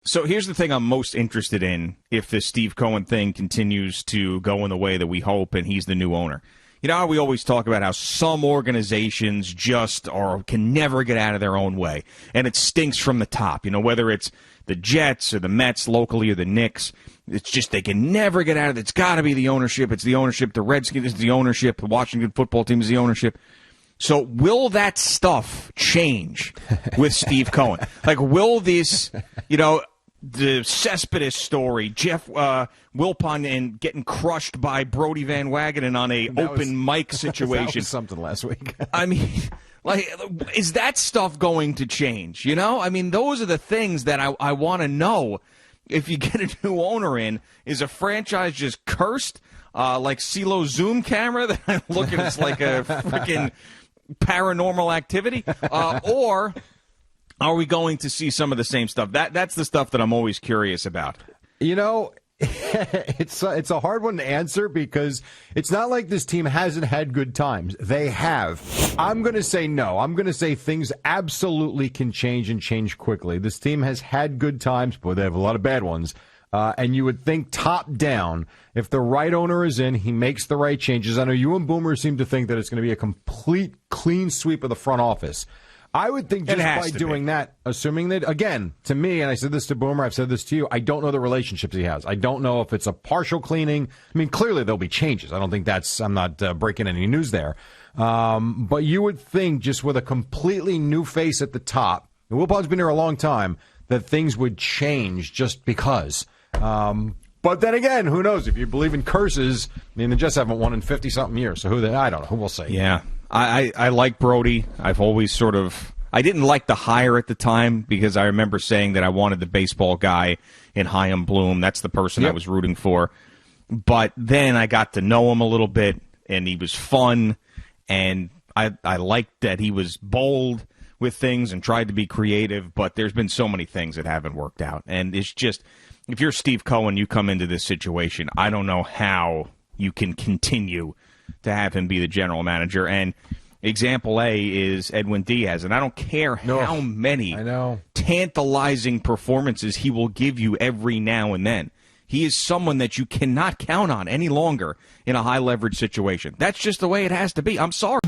So here's the thing I'm most interested in if this Steve Cohen thing continues to go in the way that we hope and he's the new owner. You know how we always talk about how some organizations just can never get out of their own way, and it stinks from the top. You know, whether it's the Jets or the Mets locally or the Knicks, it's just they can never get out of it. It's got to be the ownership. It's the ownership. The Redskins is the ownership. The Washington football team is the ownership. So will that stuff change with Steve Cohen? Like, will this, the Cespedes story, Jeff Wilpon and getting crushed by Brody Van Wagenen on a open mic situation. That was something last week. I mean, is that stuff going to change? I mean, those are the things that I want to know. If you get a new owner in, is a franchise just cursed? Like CeeLo's Zoom camera that I look at, it's like a freaking paranormal activity? Or are we going to see some of the same stuff? That's the stuff that I'm always curious about. It's a hard one to answer because it's not like this team hasn't had good times. They have. I'm going to say no. I'm going to say things absolutely can change and change quickly. This team has had good times, but they have a lot of bad ones. And you would think top down, if the right owner is in, he makes the right changes. I know you and Boomer seem to think that it's going to be a complete clean sweep of the front office. I would think just by doing that, assuming that, again, to me, and I said this to Boomer, I've said this to you, I don't know the relationships he has. I don't know if it's a partial cleaning. I mean, clearly there'll be changes. I don't think I'm not breaking any news there. But you would think just with a completely new face at the top, and Wilpon's been here a long time, that things would change just because. But then again, who knows? If you believe in curses, I mean, the Jets haven't won in 50-something years, so I don't know. Who will say? Yeah. I like Brody. I've always I didn't like the hire at the time because I remember saying that I wanted the baseball guy in Chaim Bloom. That's the person I was rooting for. But then I got to know him a little bit, and he was fun, and I liked that he was bold with things and tried to be creative, but there's been so many things that haven't worked out. And it's just, if you're Steve Cohen, you come into this situation, I don't know how you can continue to have him be the general manager. And example A is Edwin Diaz, and I don't care how many tantalizing performances he will give you every now and then. He is someone that you cannot count on any longer in a high-leverage situation. That's just the way it has to be. I'm sorry.